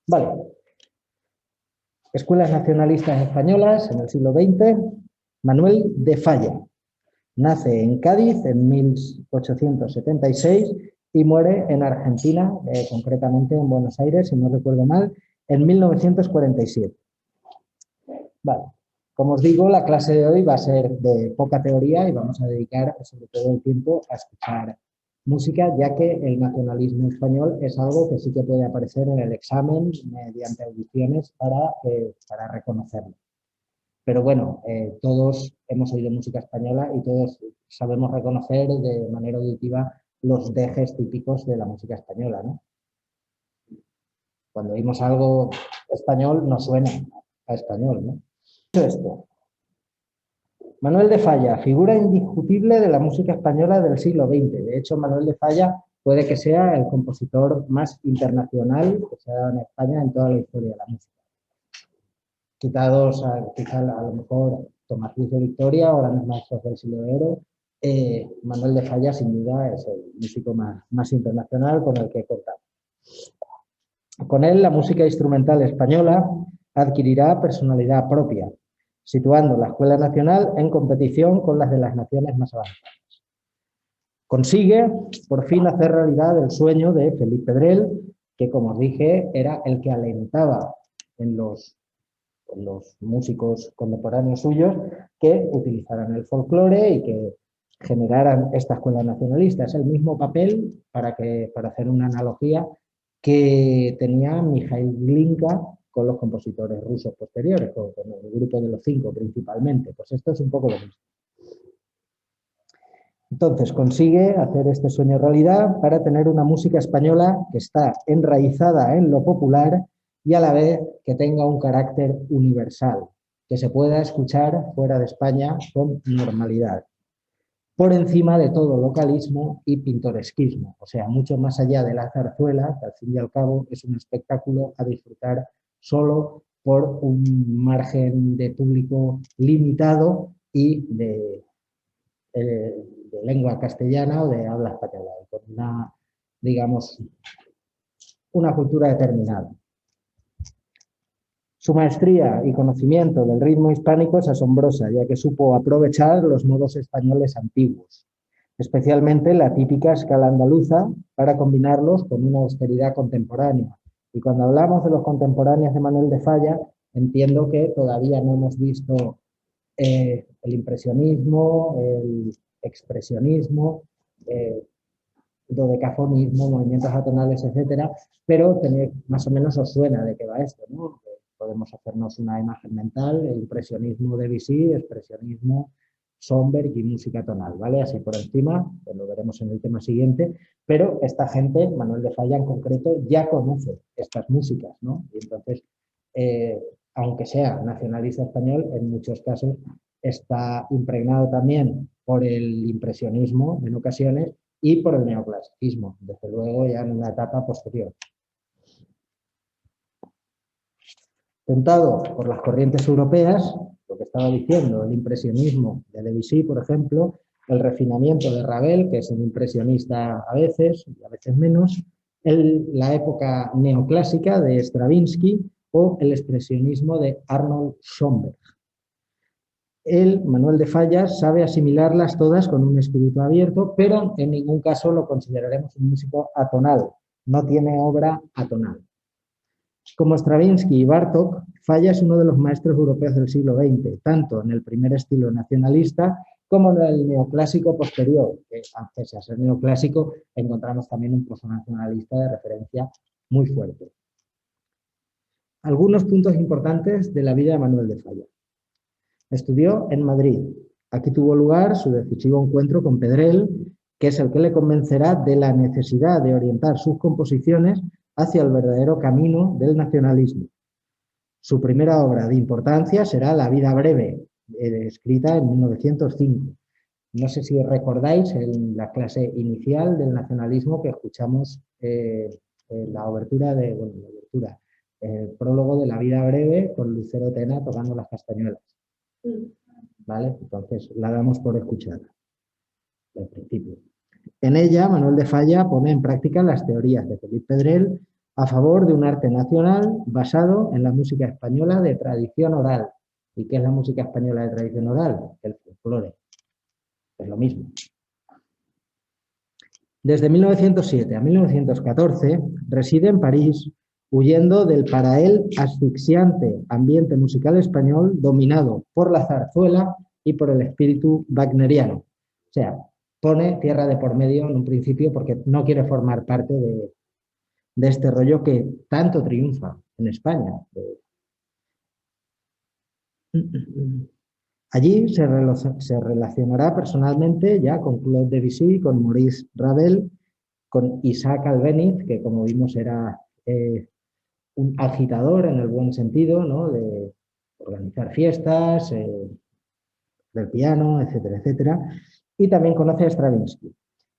Vale. Escuelas nacionalistas españolas en el siglo XX. Manuel de Falla. Nace en Cádiz en 1876 y muere en Argentina, concretamente en Buenos Aires, si no recuerdo mal, en 1947. Vale. Como os digo, la clase de hoy va a ser de poca teoría y vamos a dedicar sobre todo el tiempo a escuchar música, ya que el nacionalismo español es algo que sí que puede aparecer en el examen mediante audiciones para reconocerlo. Pero bueno, todos hemos oído música española y todos sabemos reconocer de manera auditiva los dejes típicos de la música española, ¿no? Cuando oímos algo español nos suena a español, ¿no? Esto. Manuel de Falla, figura indiscutible de la música española del siglo XX. De hecho, Manuel de Falla puede que sea el compositor más internacional que se ha dado en España en toda la historia de la música. Quitados quizá a lo mejor Tomás Luis de Victoria o grandes maestros del siglo de oro, Manuel de Falla sin duda es el músico más internacional con el que contamos. Con él la música instrumental española adquirirá personalidad propia, situando la Escuela Nacional en competición con las de las naciones más avanzadas. Consigue, por fin, hacer realidad el sueño de Felip Pedrell, que, como os dije, era el que alentaba en los músicos contemporáneos suyos que utilizaran el folclore y que generaran esta escuela nacionalista. Es el mismo papel, para hacer una analogía, que tenía Mikhail Glinka con los compositores rusos posteriores, con el grupo de los 5 principalmente. Pues esto es un poco lo mismo. Entonces consigue hacer este sueño realidad para tener una música española que está enraizada en lo popular y a la vez que tenga un carácter universal, que se pueda escuchar fuera de España con normalidad, por encima de todo localismo y pintoresquismo, o sea, mucho más allá de la zarzuela, que al fin y al cabo es un espectáculo a disfrutar solo por un margen de público limitado y de lengua castellana o de habla española, con una, digamos, una cultura determinada. Su maestría y conocimiento del ritmo hispánico es asombrosa, ya que supo aprovechar los modos españoles antiguos, especialmente la típica escala andaluza, para combinarlos con una austeridad contemporánea. Y cuando hablamos de los contemporáneos de Manuel de Falla, entiendo que todavía no hemos visto el impresionismo, el expresionismo, dodecafonismo, movimientos atonales, etcétera, pero más o menos os suena de qué va esto, ¿no? Podemos hacernos una imagen mental, el impresionismo de Debussy, expresionismo, Schoenberg y música tonal, ¿vale? Así por encima, pues lo veremos en el tema siguiente, pero esta gente, Manuel de Falla en concreto, ya conoce estas músicas, ¿no? Y entonces, aunque sea nacionalista español, en muchos casos está impregnado también por el impresionismo en ocasiones y por el neoclasicismo, desde luego ya en una etapa posterior. Tentado por las corrientes europeas, lo que estaba diciendo, el impresionismo de Debussy, por ejemplo, el refinamiento de Ravel, que es un impresionista a veces y a veces menos, la época neoclásica de Stravinsky o el expresionismo de Arnold Schoenberg. Él, Manuel de Falla, sabe asimilarlas todas con un espíritu abierto, pero en ningún caso lo consideraremos un músico atonal. No tiene obra atonal. Como Stravinsky y Bartók, Falla es uno de los maestros europeos del siglo XX, tanto en el primer estilo nacionalista como en el neoclásico posterior, que antes de ser neoclásico encontramos también un proso nacionalista de referencia muy fuerte. Algunos puntos importantes de la vida de Manuel de Falla. Estudió en Madrid. Aquí tuvo lugar su decisivo encuentro con Pedrell, que es el que le convencerá de la necesidad de orientar sus composiciones hacia el verdadero camino del nacionalismo. Su primera obra de importancia será La vida breve, escrita en 1905. No sé si recordáis en la clase inicial del nacionalismo que escuchamos la obertura el prólogo de La vida breve con Lucero Tena tocando las castañuelas. ¿Vale? Entonces la damos por escuchada al principio. En ella, Manuel de Falla pone en práctica las teorías de Felip Pedrell a favor de un arte nacional basado en la música española de tradición oral. ¿Y qué es la música española de tradición oral? El folclore. Es lo mismo. Desde 1907 a 1914 reside en París, huyendo del para él asfixiante ambiente musical español dominado por la zarzuela y por el espíritu wagneriano. O sea, pone tierra de por medio en un principio porque no quiere formar parte de este rollo que tanto triunfa en España. Allí se relacionará personalmente ya con Claude Debussy, con Maurice Ravel, con Isaac Albéniz, que como vimos era un agitador en el buen sentido, ¿no? De organizar fiestas, del piano, etcétera, etcétera. Y también conoce a Stravinsky.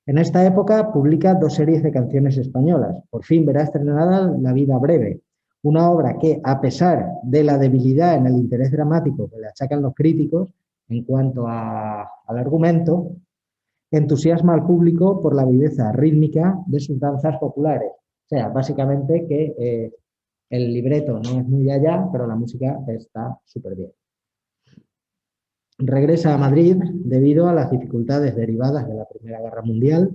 En esta época publica 2 series de canciones españolas. Por fin verá estrenada La vida breve, una obra que, a pesar de la debilidad en el interés dramático que le achacan los críticos en cuanto al argumento, entusiasma al público por la viveza rítmica de sus danzas populares. O sea, básicamente que el libreto no es muy allá, pero la música está súper bien. Regresa a Madrid debido a las dificultades derivadas de la Primera Guerra Mundial.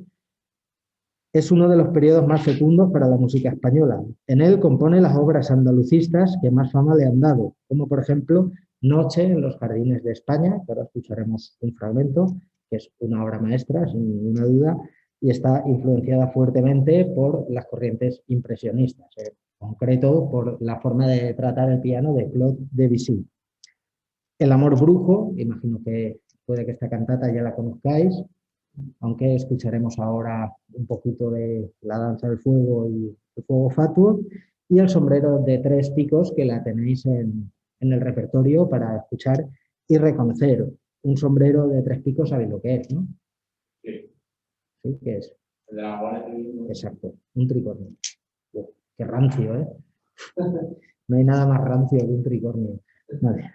Es uno de los periodos más fecundos para la música española. En él compone las obras andalucistas que más fama le han dado, como por ejemplo Noche en los Jardines de España, que ahora escucharemos un fragmento, que es una obra maestra, sin ninguna duda, y está influenciada fuertemente por las corrientes impresionistas, en concreto por la forma de tratar el piano de Claude Debussy. El amor brujo, imagino que puede que esta cantata ya la conozcáis, aunque escucharemos ahora un poquito de La danza del fuego y El fuego fatuo, y El sombrero de 3 picos, que la tenéis en el repertorio para escuchar y reconocer. Un sombrero de 3 picos, sabéis lo que es, ¿no? Sí. ¿Sí? ¿Qué es? El de la Guardia Civil. Exacto, un tricornio. Qué rancio, ¿eh? No hay nada más rancio que un tricornio. Vale.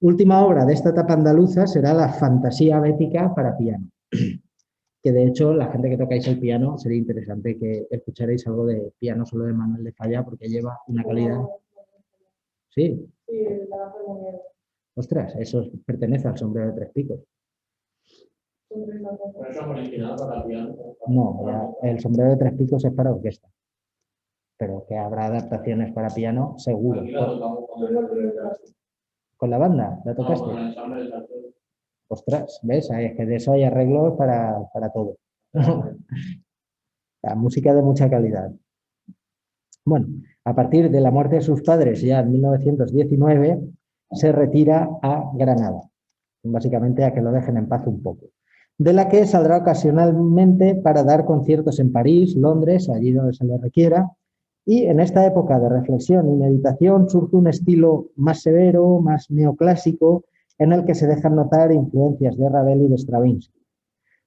Última obra de esta etapa andaluza será la Fantasía bética para piano, que de hecho la gente que tocáis el piano sería interesante que escucharais algo de piano solo de Manuel de Falla porque lleva una calidad... Sí. Sí, la ostras, eso pertenece al sombrero de 3 picos. No, ya, el sombrero de 3 picos es para orquesta, pero que habrá adaptaciones para piano seguro. ¿Con la banda? ¿La tocaste? Ostras, ¿ves? Es que de eso hay arreglos para todo. La música de mucha calidad. Bueno, a partir de la muerte de sus padres, ya en 1919, se retira a Granada, básicamente a que lo dejen en paz un poco, de la que saldrá ocasionalmente para dar conciertos en París, Londres, allí donde se le requiera, y en esta época de reflexión y meditación surge un estilo más severo, más neoclásico, en el que se dejan notar influencias de Ravel y de Stravinsky.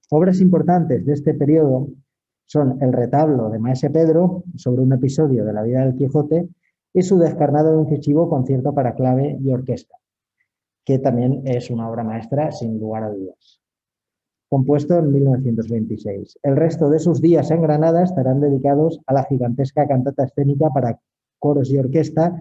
Obras importantes de este periodo son el retablo de Maese Pedro sobre un episodio de la vida del Quijote y su descarnado e incisivo concierto para clave y orquesta, que también es una obra maestra sin lugar a dudas. Compuesto en 1926. El resto de sus días en Granada estarán dedicados a la gigantesca cantata escénica para coros y orquesta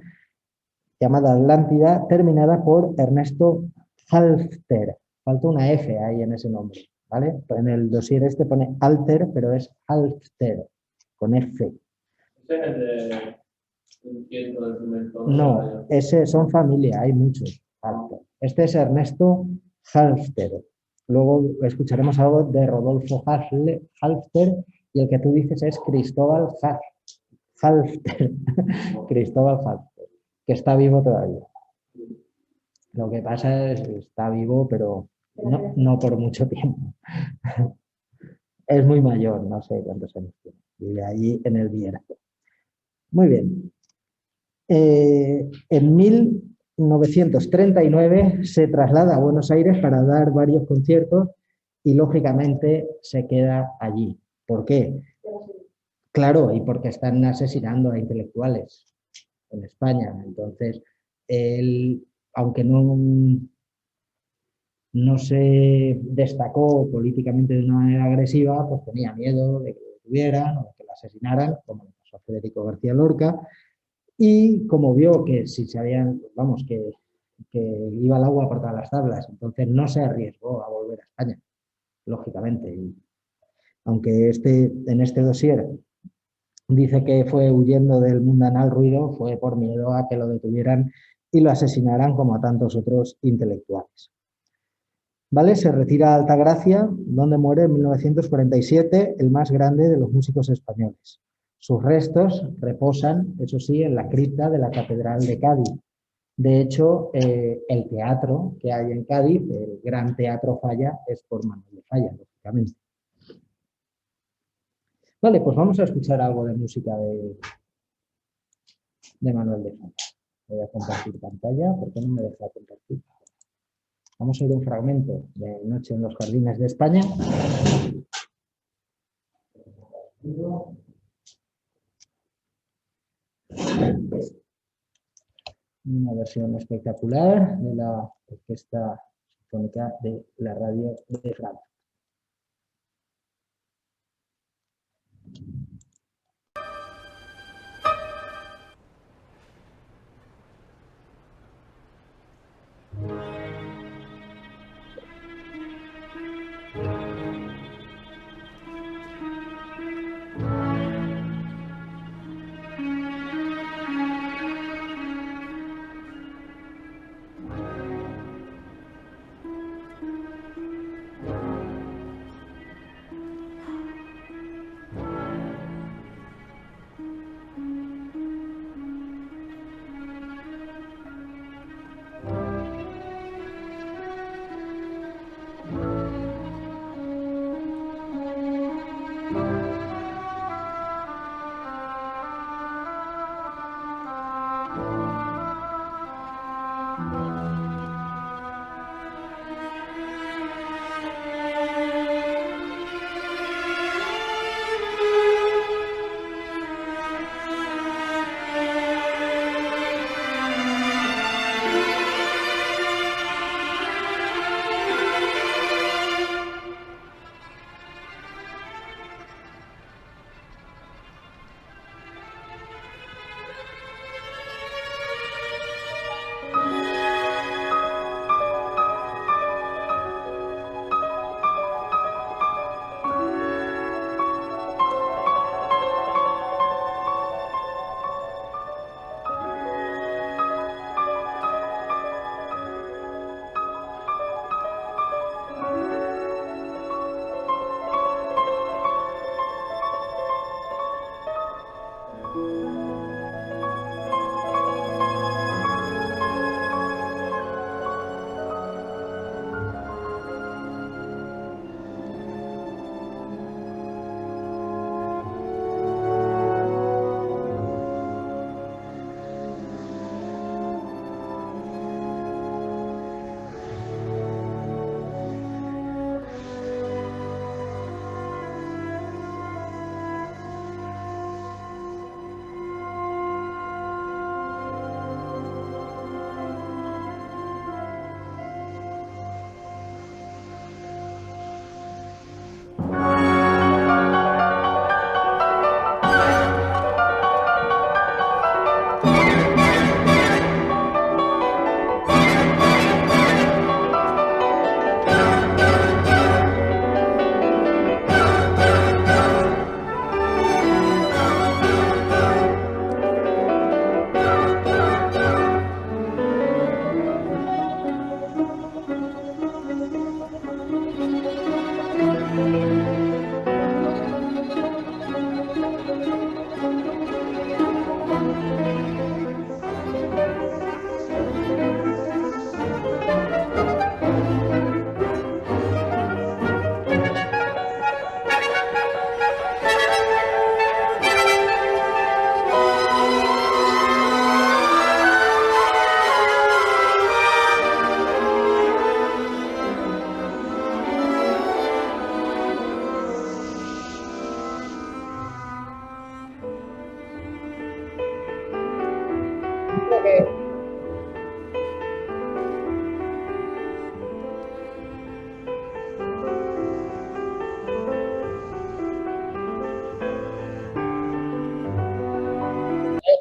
llamada Atlántida, terminada por Ernesto Halffter. Falta una F ahí en ese nombre, ¿vale? En el dossier este pone Alter, pero es Halffter, con F. No, ese son familia, hay muchos. Este es Ernesto Halffter. Luego escucharemos algo de Rodolfo Halffter y el que tú dices es Cristóbal Halffter. Cristóbal Halffter, que está vivo todavía. Lo que pasa es que está vivo, pero no por mucho tiempo. Es muy mayor, no sé cuántos años tiene. Vive allí en el Bierzo. Muy bien. En 1939 se traslada a Buenos Aires para dar varios conciertos y lógicamente se queda allí. ¿Por qué? Claro, y porque están asesinando a intelectuales en España. Entonces, él, aunque no se destacó políticamente de una manera agresiva, pues tenía miedo de que detuvieran o de que lo asesinaran, como le pasó a Federico García Lorca, y como vio que si se habían, vamos, que iba el agua por todas las tablas, entonces no se arriesgó a volver a España, lógicamente. Y aunque en este dossier dice que fue huyendo del mundanal ruido, fue por miedo a que lo detuvieran y lo asesinaran como a tantos otros intelectuales. ¿Vale? Se retira a Altagracia, donde muere en 1947 el más grande de los músicos españoles. Sus restos reposan, eso sí, en la cripta de la Catedral de Cádiz. De hecho, el teatro que hay en Cádiz, el Gran Teatro Falla, es por Manuel de Falla, lógicamente. Vale, pues vamos a escuchar algo de música de Manuel de Falla. Voy a compartir pantalla, ¿por qué no me deja compartir? Vamos a ir un fragmento de Noche en los Jardines de España. Una versión espectacular de la Orquesta Sinfónica de la Radio de Francia.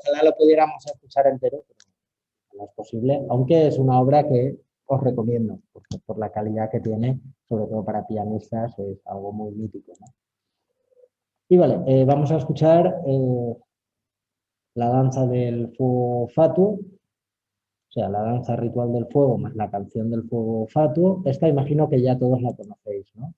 ojalá lo pudiéramos escuchar entero, pero no es posible, aunque es una obra que os recomiendo, porque por la calidad que tiene, sobre todo para pianistas, es algo muy mítico, ¿no? Y vale, vamos a escuchar la danza del fuego fatuo, o sea, la danza ritual del fuego más la canción del fuego fatuo. Esta imagino que ya todos la conocéis, ¿no?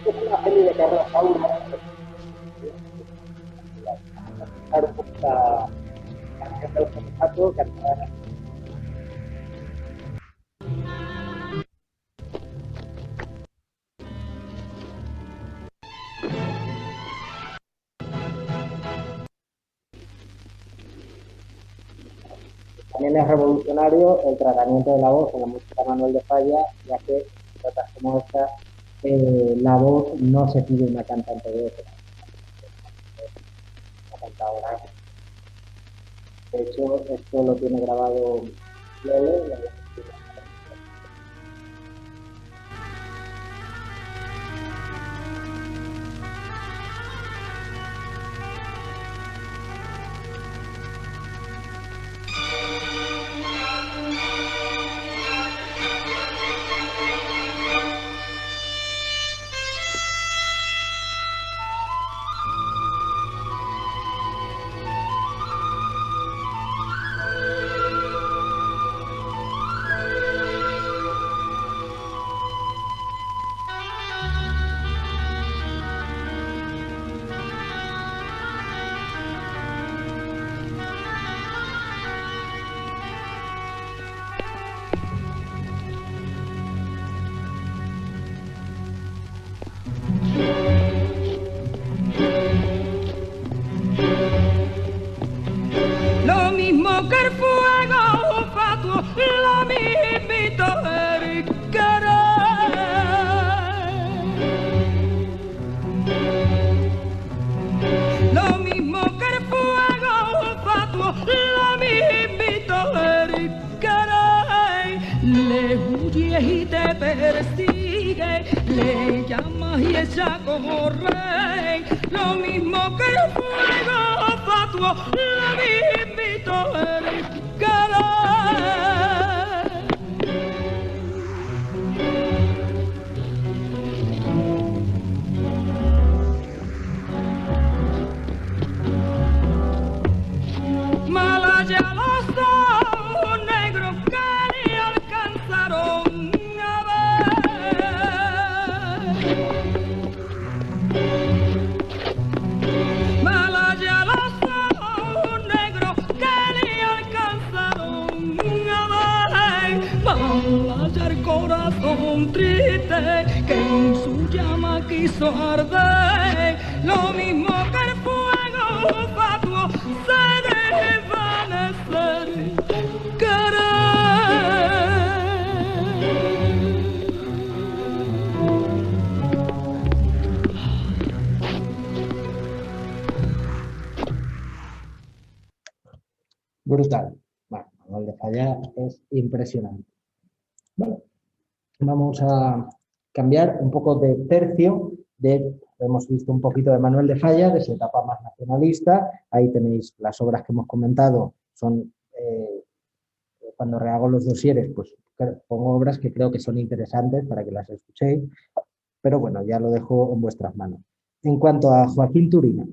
Es una peli de Carlos Saura, escuchar un poco la canción del fuego fatuo cantada. También es revolucionario el tratamiento de la voz en la música Manuel de Falla, ya que en notas como esta, la voz no se pide una cantante de ópera, una cantadora. De hecho, esto lo tiene grabado Lele. Lo mismo que el fuego fatuo, lo mismito el querer. Lo mismo que el fuego fatuo, lo mismito el querer. Le huyes y te persigue, le llamas y ella corre. Lo mismo que el fuego fatuo, lo mismito el querer. Malaya los ojos negros que ni alcanzaron a ver. Malaya los ojos negros que ni alcanzaron a ver. Malaya el corazón triste que en su llama quiso arder. Lo mismo que el fuego fatuo se desvanecer Brutal. Bueno, Manuel de Falla es impresionante. Vale. Vamos a cambiar un poco de tercio. hemos visto un poquito de Manuel de Falla, de su etapa más nacionalista. Ahí tenéis las obras que hemos comentado, son cuando rehago los dosieres, pues pongo obras que creo que son interesantes para que las escuchéis, pero bueno, ya lo dejo en vuestras manos. En cuanto a Joaquín Turina,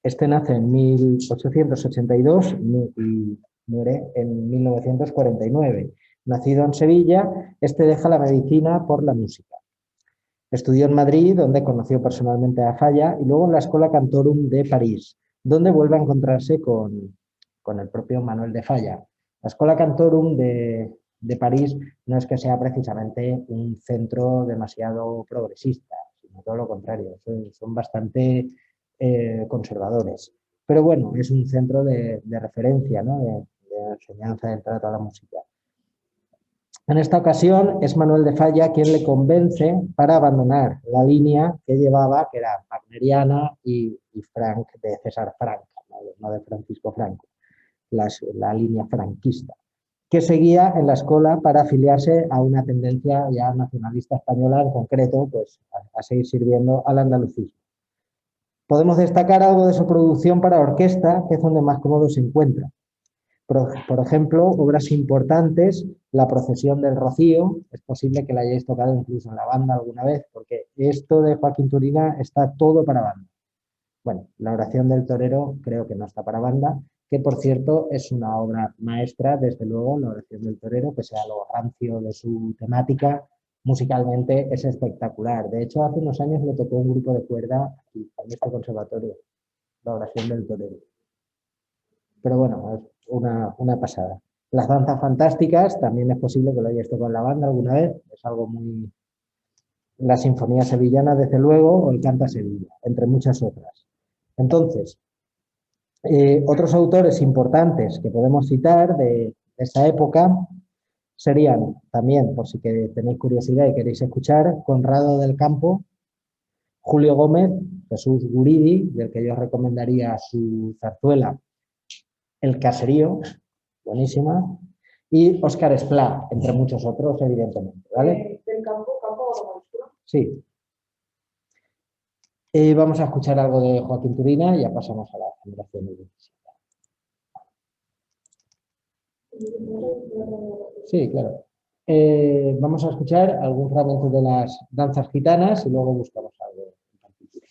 este nace en 1882 y muere en 1949. Nacido en Sevilla, este deja la medicina por la música. Estudió en Madrid, donde conoció personalmente a Falla, y luego en la Escola Cantorum de París, donde vuelve a encontrarse con el propio Manuel de Falla. La Escola Cantorum de París no es que sea precisamente un centro demasiado progresista, sino todo lo contrario, son bastante conservadores. Pero bueno, es un centro de referencia, ¿no? de enseñanza, del trato a la música. En esta ocasión es Manuel de Falla quien le convence para abandonar la línea que llevaba, que era wagneriana y Frank de César Frank, no de Francisco Franco, la línea franquista, que seguía en la escuela para afiliarse a una tendencia ya nacionalista española, en concreto, pues a seguir sirviendo al andalucismo. Podemos destacar algo de su producción para orquesta, que es donde más cómodo se encuentra. Por ejemplo, obras importantes, La procesión del Rocío, es posible que la hayáis tocado incluso en la banda alguna vez, porque esto de Joaquín Turina está todo para banda. Bueno, La oración del torero creo que no está para banda, que por cierto es una obra maestra, desde luego, La oración del torero, que sea lo rancio de su temática, musicalmente es espectacular. De hecho, hace unos años le tocó un grupo de cuerda aquí, en este conservatorio, La oración del torero. Pero bueno, es una pasada. Las danzas fantásticas, también es posible que lo hayáis tocado en la banda alguna vez, es algo muy... La Sinfonía Sevillana, desde luego, o el Canta Sevilla, entre muchas otras. Entonces, otros autores importantes que podemos citar de esa época serían, también, por si que tenéis curiosidad y queréis escuchar, Conrado del Campo, Julio Gómez, Jesús Guridi, del que yo os recomendaría su zarzuela El Caserío, buenísima, y Óscar Esplá, entre muchos otros, evidentemente, ¿vale? ¿Del campo Sí. Vamos a escuchar algo de Joaquín Turina y ya pasamos a la generación de 27. Sí, claro. Vamos a escuchar algún fragmento de las danzas gitanas y luego buscamos algo en particular.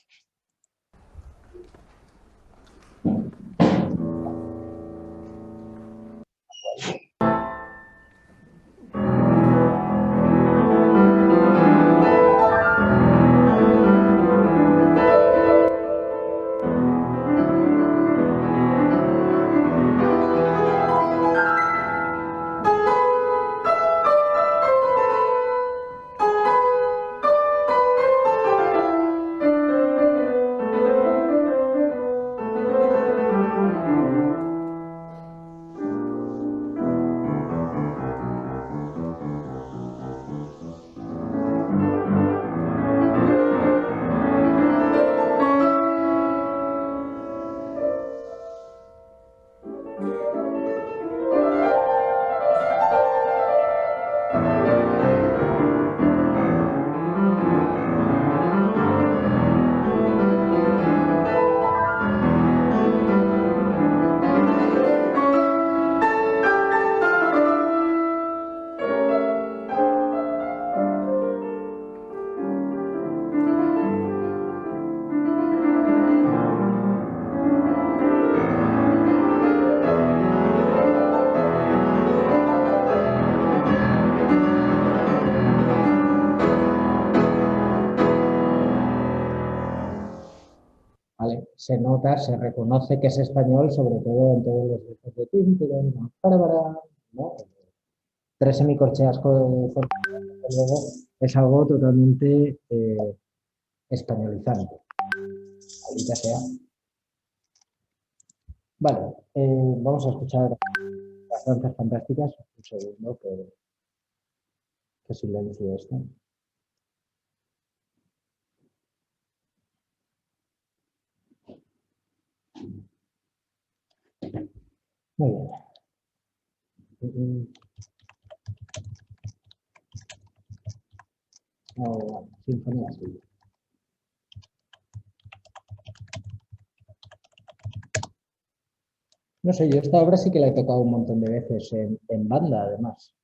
¿Vale? Se nota, se reconoce que es español, sobre todo en todos los discos de tímpano, ¿no? Tres semicorcheas luego es algo totalmente españolizante. Ahorita sea. Vale, vamos a escuchar las danzas fantásticas. Un segundo, que silencio esto. Muy bien. Sinfonía suya. No sé, yo esta obra sí que la he tocado un montón de veces en banda, además.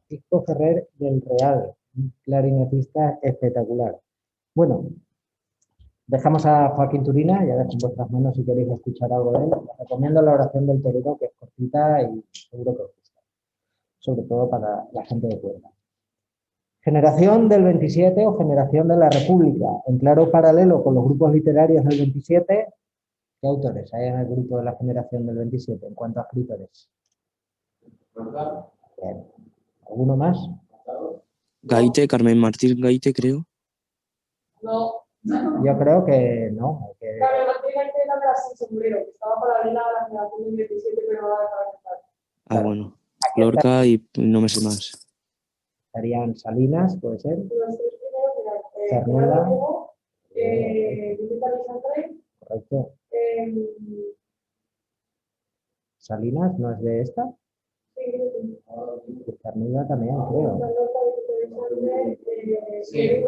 Francisco Ferrer del Real, un clarinetista espectacular. Bueno, dejamos a Joaquín Turina, ya dejo en vuestras manos si queréis escuchar algo de él. Os recomiendo la oración del torero, que es cortita y seguro que os gusta, sobre todo para la gente de cuerda. Generación del 27 o generación de la República, en claro paralelo con los grupos literarios del 27. ¿Qué autores hay en el grupo de la generación del 27 en cuanto a escritores? Bien. ¿Alguno más? Gaite, Carmen Martín Gaite, creo. No. Yo creo que no. Que... Claro, la primera que era de la Sin Sombrero, que estaba paralela a la generación del 27, pero no la dejaron estar. Ah, bueno. Lorca y no me sé más. Estarían Salinas, puede ser. Los tres primeros eran Cernuda. Vicente Alexandre, Correcto. Salinas, ¿no es de esta? sí, Cernuda también, creo. sí.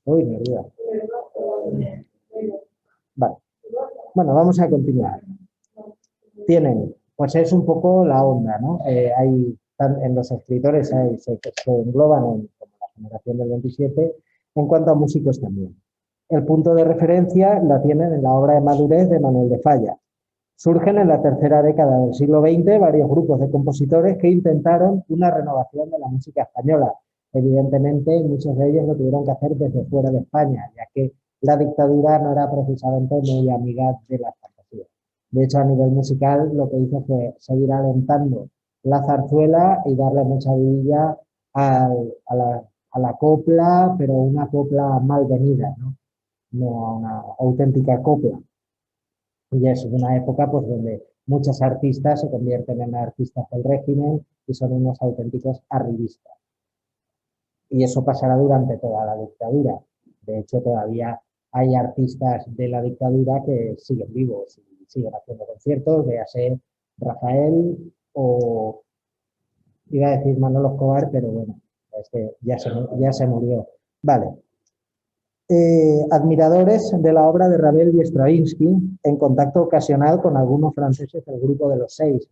Uy, Neruda. Vale. Bueno, vamos a continuar. Tienen, pues es un poco la onda, ¿no? Hay, en los escritores se engloban como la generación del 27, en cuanto a músicos también. El punto de referencia la tienen en la obra de madurez de Manuel de Falla. Surgen en la tercera década del siglo XX varios grupos de compositores que intentaron una renovación de la música española. Evidentemente, muchos de ellos lo tuvieron que hacer desde fuera de España, ya que la dictadura no era precisamente muy amiga de las fantasías. De hecho, a nivel musical, lo que hizo fue seguir alentando la zarzuela y darle mucha vidilla a la copla, pero una copla mal venida, ¿no? No a una auténtica copla. Y es una época pues, donde muchos artistas se convierten en artistas del régimen y son unos auténticos arribistas. Y eso pasará durante toda la dictadura. De hecho, todavía hay artistas de la dictadura que siguen vivos y siguen haciendo conciertos, véase Rafael o iba a decir Manolo Escobar, pero bueno, es que ya se murió. Vale. Admiradores de la obra de Ravel y Stravinsky, en contacto ocasional con algunos franceses del grupo de los seis,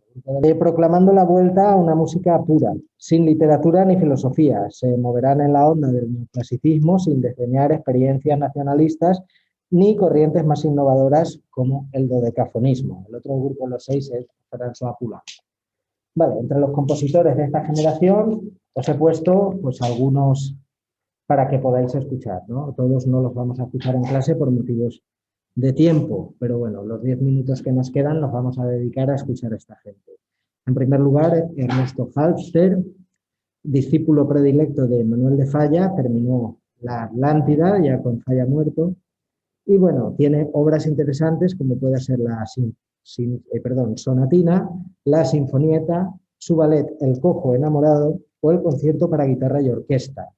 proclamando la vuelta a una música pura, sin literatura ni filosofía. Se moverán en la onda del neoclasicismo sin desdeñar experiencias nacionalistas ni corrientes más innovadoras como el dodecafonismo. El otro grupo de los seis es François Poulenc. Vale, entre los compositores de esta generación os he puesto pues algunos para que podáis escuchar, ¿no? Todos no los vamos a escuchar en clase por motivos de tiempo, pero bueno, los 10 minutos que nos quedan los vamos a dedicar a escuchar a esta gente. En primer lugar, Ernesto Halffter, discípulo predilecto de Manuel de Falla, terminó la Atlántida, ya con Falla muerto, y bueno, tiene obras interesantes como puede ser la sonatina, la sinfonieta, su ballet El cojo enamorado o el concierto para guitarra y orquesta.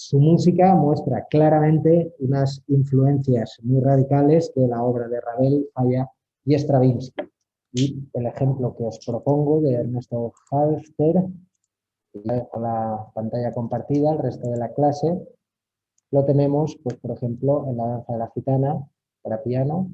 Su música muestra claramente unas influencias muy radicales de la obra de Ravel, Falla y Stravinsky. Y el ejemplo que os propongo de Ernesto Halffter, con la pantalla compartida, el resto de la clase, lo tenemos, pues, por ejemplo, en la danza de la gitana para piano.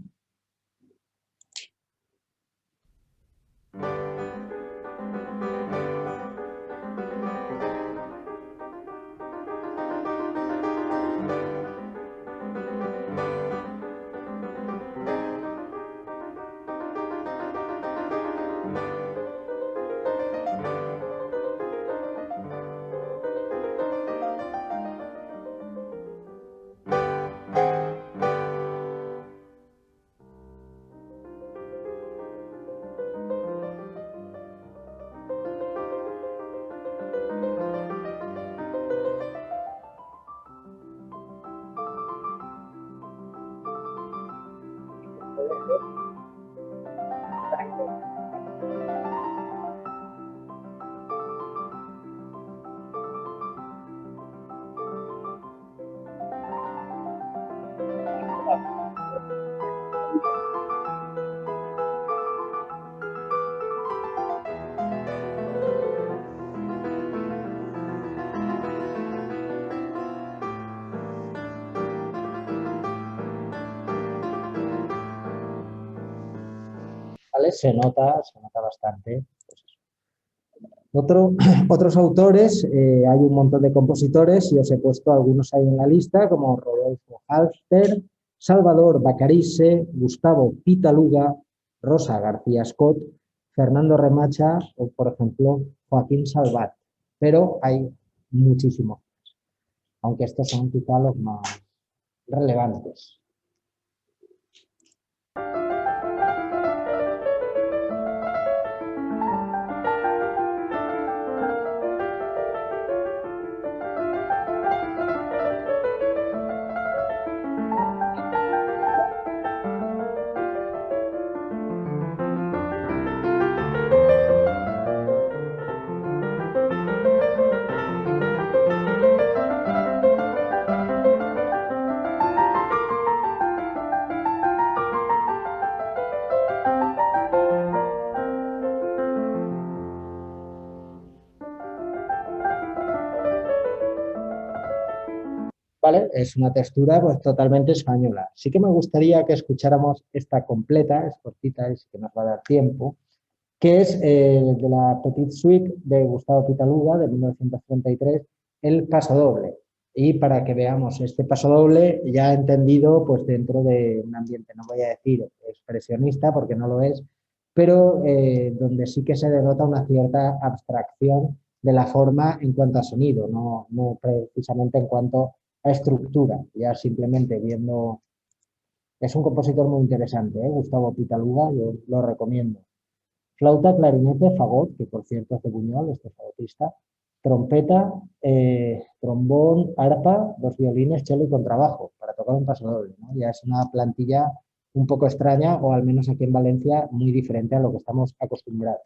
¿Vale? Se nota bastante. Otros autores, hay un montón de compositores y os he puesto algunos ahí en la lista, como Rodolfo Halffter, Salvador Bacarice, Gustavo Pitaluga, Rosa García Scott, Fernando Remacha o, por ejemplo, Joaquín Salvat. Pero hay muchísimos, aunque estos son quizá los más relevantes. ¿Vale? Es una textura pues totalmente española. Sí que me gustaría que escucháramos esta completa, es cortita y sí que nos va a dar tiempo, que es de la Petite Suite de Gustavo Pitaluga de 1933, el pasodoble. Y para que veamos este pasodoble ya entendido pues dentro de un ambiente, no voy a decir expresionista porque no lo es, pero donde sí que se denota una cierta abstracción de la forma en cuanto a sonido, no precisamente en cuanto a estructura, ya simplemente viendo. Es un compositor muy interesante, Gustavo Pitaluga, yo lo recomiendo. flauta, clarinete, fagot, que por cierto hace Buñuel, este fagotista, trompeta, trombón, arpa, 2 violines, cello y contrabajo, para tocar un pasodoble, ¿no? Ya es una plantilla un poco extraña, o al menos aquí en Valencia, muy diferente a lo que estamos acostumbrados.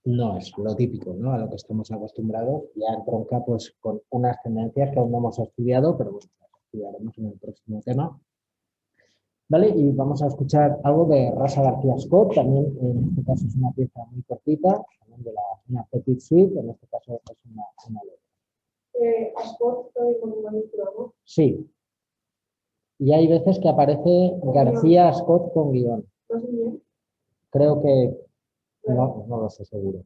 No es lo típico, ¿no? A lo que estamos acostumbrados. Ya entronca pues con unas tendencias que aún no hemos estudiado, pero bueno, las estudiaremos en el próximo tema. ¿Vale? Y vamos a escuchar algo de Rosa García Scott, también en este caso es una pieza muy cortita, también de una Petite Suite, en este caso es una letra. A Scott con mayúscula, ¿no? Sí. Y hay veces que aparece García Scott con guión. No sé bien. Creo que no lo sé seguro.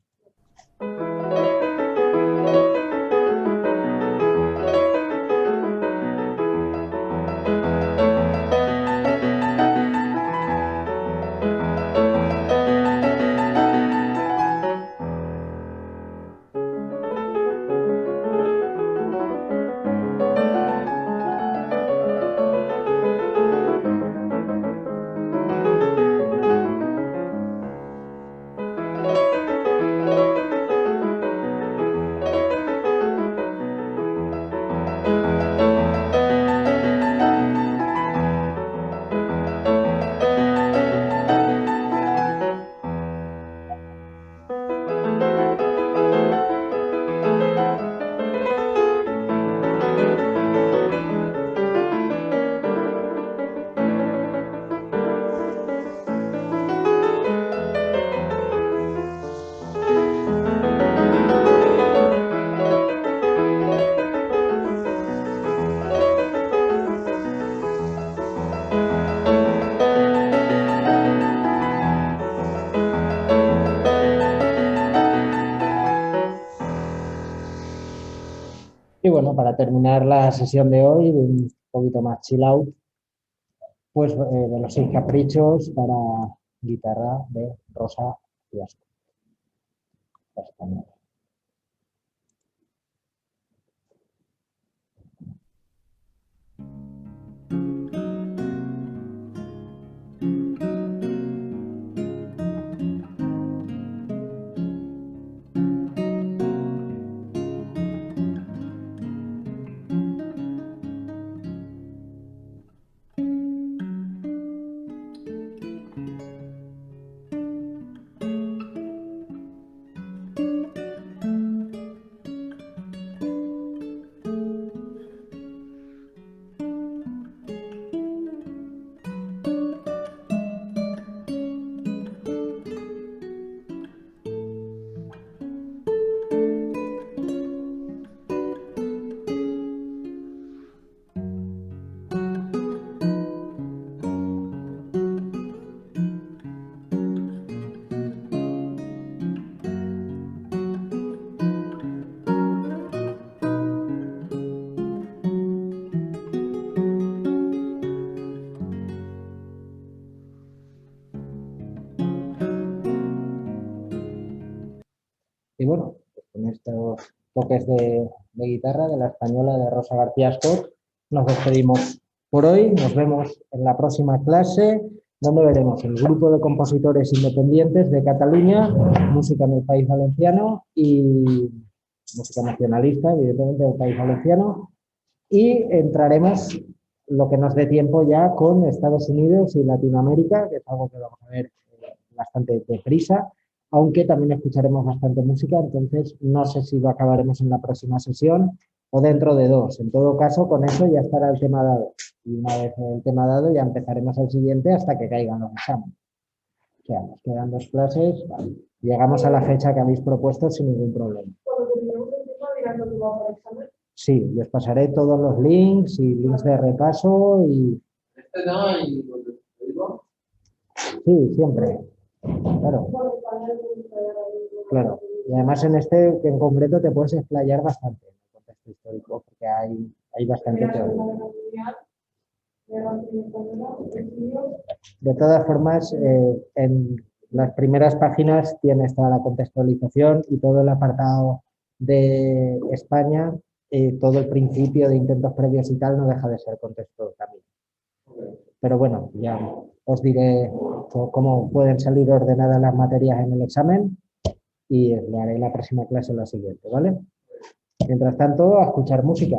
Y bueno, para terminar la sesión de hoy, un poquito más chill out, pues de los 6 caprichos para guitarra de Rosa Fiasco. Española. bueno, pues con estos toques de guitarra de la española de Rosa García Scott, nos despedimos por hoy. Nos vemos en la próxima clase, donde veremos el grupo de compositores independientes de Cataluña, música en el País Valenciano y música nacionalista, evidentemente, del País Valenciano. Y entraremos, lo que nos dé tiempo, ya con Estados Unidos y Latinoamérica, que es algo que vamos a ver bastante deprisa, aunque también escucharemos bastante música, entonces no sé si lo acabaremos en la próxima sesión o dentro de 2. En todo caso, con eso ya estará el tema dado. Y una vez el tema dado, ya empezaremos el siguiente hasta que caigan los exámenes. O sea, nos quedan 2 clases, vale. Llegamos a la fecha que habéis propuesto sin ningún problema. Cuando terminemos el tema, dirán lo que va para el examen. Sí, les pasaré todos los links y links de repaso y... Sí, siempre. Claro. Claro. Y además en este en concreto te puedes explayar bastante en el contexto histórico, porque hay bastante teoría. De todas formas, en las primeras páginas tienes toda la contextualización y todo el apartado de España, todo el principio de intentos previos y tal, no deja de ser contexto también. Pero bueno, ya os diré cómo pueden salir ordenadas las materias en el examen y le haré la próxima clase la siguiente, ¿vale? Mientras tanto, a escuchar música.